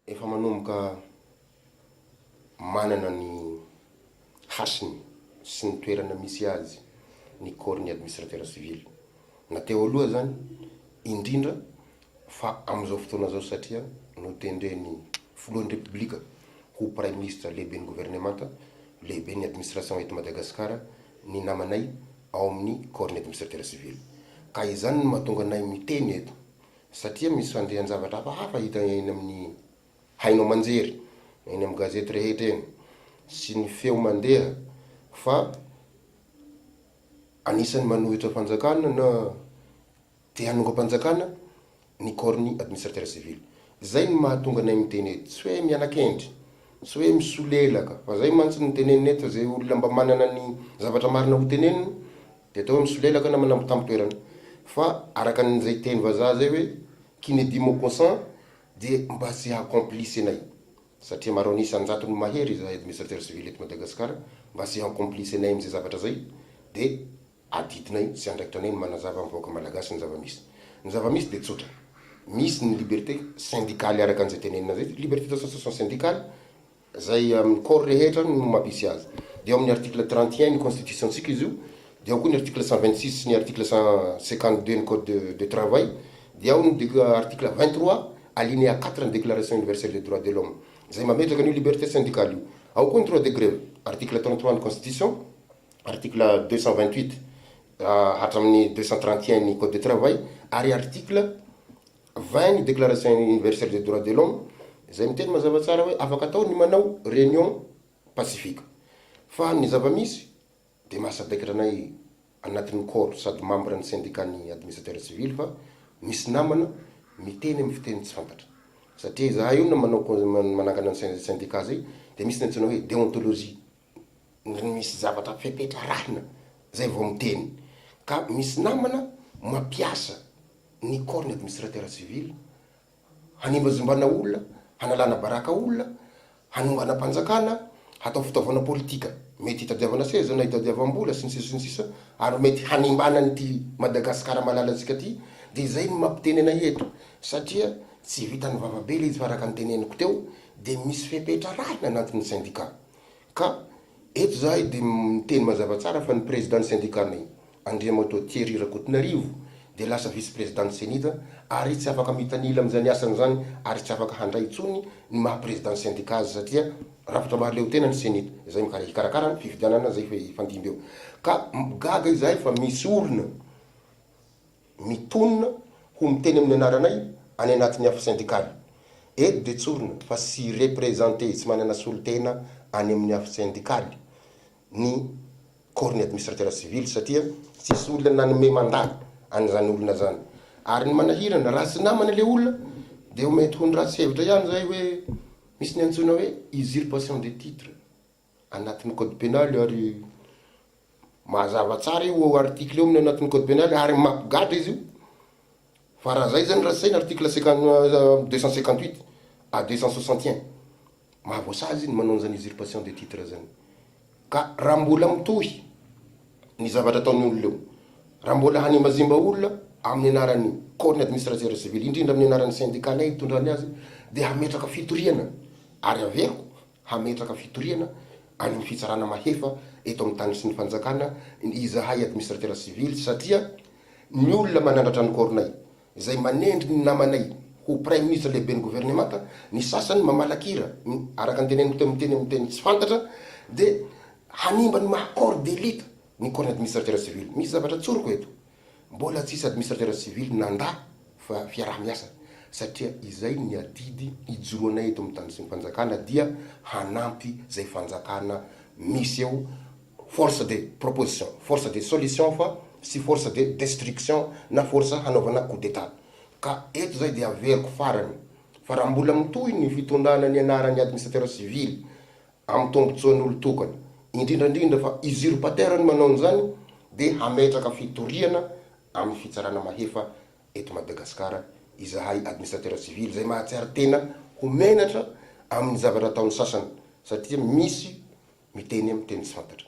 efa manomboka manana ny hasiny sy ny toerana misy azy ny corps ny administrateur civil. Na teo aloha zany indrindra fa amizao fotoana zao satria no tendreny filohan'ny republika ho prime ministre lehibe ny gouvernemanta, lehibe ny administration eto Madagasikara, ny namanay ao amin'ny corps ny administrateur civil. Ka izany no mahatonga anay miteny eto satria misy fandehan-javatra hafahafa hita eny amin'ny hainao manjery, eny amin'ny gazety rehetra eny, sy ny feo mandeha fa anisan'ny manohitra fanjakana na te hanonga-panjakana ny corps ny administrateur civil. Zay no mahatonga anay miteny eto, tsy hoe mianakendry, tsy hoe misolelaka, fa zay mantsy ny teneniny eto zay olona mba manana ny zavatra marina ho teneniny, de atao hoe misolelaka na manambitamby-toerana. Fa araka an'izay teny vazaha zay hoe qui ne dit mot consent de mba tsy hakomplice anay. Satria maro anisan'ny antony mahery izahay administrateur civil eto Madagasikara mba tsy hakomplice anay am'izay zavatra zay, de adidinay sy andraikitra anay ny manazava mivoaka malagasy ny zava-misy. Ny zava-misy de tsotra. Misy ny liberté syndicale araka an'izay tenenina zay, liberté d'association syndicale, zay amin'ny corps rehetra no mampisy azy. De ao amin'ny article 31 ny constitution tsika izy io, de ao koa ny article 126 sy ny article 152 ny code de travail, de ao ny article 23 alinéa 4 ny déclaration universelle des droits de l'homme. Zay mametraka ny liberté syndicale io. Ao koa ny droit de grève, article 33 ny constitution, article 228 hatramin'ny 231 ny code de travail, ary article 20 ny déclaration universelle des droits de l'homme, zay miteny mazava tsara hoe afaka atao ny manao réunion pacifique. Fa ny zava-misy de mahasadaikitra anay anatin'ny corps sady membre ny syndicat ny administrateur civil fa misy namana miteny amin'ny fiteny tsy fantatra. Satria zahay io na manangana ny syndicat zay de misy ny antsoina hoe déontologie, misy zavatra fepetra rahina zay vao miteny. Ka misy namana mampiasa ny corps ny administrateur civil hanimbazimbana olona, hanalana baraka olona, hanongana panjakana, hatao fitaovana politika, mety hitadiavana seza na hitadiavam-bola sy ny sisa ary mety hanimbana ny Madagasikara malalatsika ty. De zay no mampiteny anay eto satria tsy vitan'ny vavabe le izy faraka ny teneniko teo, de misy fepetra rahina anatin'ny syndicat. Ka eto zahay de miteny mazava tsara fa ny président ny syndicat nay Andriamato Thierry Rakotonarivo de lasa vice-président senita ary tsy afaka mitanila am'zany asany zany ary tsy afaka handray tsony ny maha-président syndicat satria rafitra mahaleo tena ny senita. Zay hikarakara ny fifidianana zay fandimby eo. Ka gaga izahay fa misy olona mitonona ho miteny amin'ny anaranay any anatin'ny hafa syndicale. Eto de tsorona fa sy représenté, tsy manana solotena any amin'ny hafa syndicale ny corps ny administrateur civil satria tsisy olona nanome mandat an'izany olona zany. Ary ny manahirana raha tsy namana le olona de mety ho ny ratsy hevitra ihany zay hoe misy ny antsoina hoe usurpation des titres anatin'ny code pénal, ary mazava tsara io article io amin'ny anatin'ny code pénal ary mampigatra izy io. Fa raha zay zany ratsy article 258 à 261 mahavoasazy ny manao an'izany usurpation des titres zany. Ka raha mbola mitohy ny zavatra ataony olona eo, raha mbola hanimbazimba olona amin'ny anaran'ny corps ny administrateur civil, indrindra amin'ny anaran'ny syndicat nay hitondrany azy, de hametraka fitoriana ary averiko hametraka fitoriana any amin'ny fitsarana mahefa eto amin'ny tany sy ny fanjakana izahay administrateur civil. Satria ny olona manandratra ny corps nay zay manendry ny namanay ho prime ministre lehibe ny gouvernemanta, ny sasany mamalakira araka ny teneniko miteny tsy fantatra, de hanimba ny maha-corps d'élite ny corps ny administrateur civil. Misy zavatra tsoriko eto, mbola tsisy administrateur civil nanda fa fiaraha-miasa satria izay ny adidy ijoro anay eto amin'ny tany sy ny fanjakana dia hanampy zay fanjakana misy eo, force de proposition, force de solution fa sy force de destruction na force hanaovana coup d'état. Ka eto zay de averiko farany fa raha mbola mitohy ny fitondrana ny anaran'ny administrateur civil amin'ny tombotsoan'olo tokana, indrindrandrindra fa usurpateur ny manao an'izany, de hametraka fitoriana amin'ny fitsarana mahefa eto Madagasikara izahay administrateur civil zay mahatsiaro tena ho menatra amin'ny zavatra ataon'ny sasany satria misy miteny amin'ny teny tsy fantatra.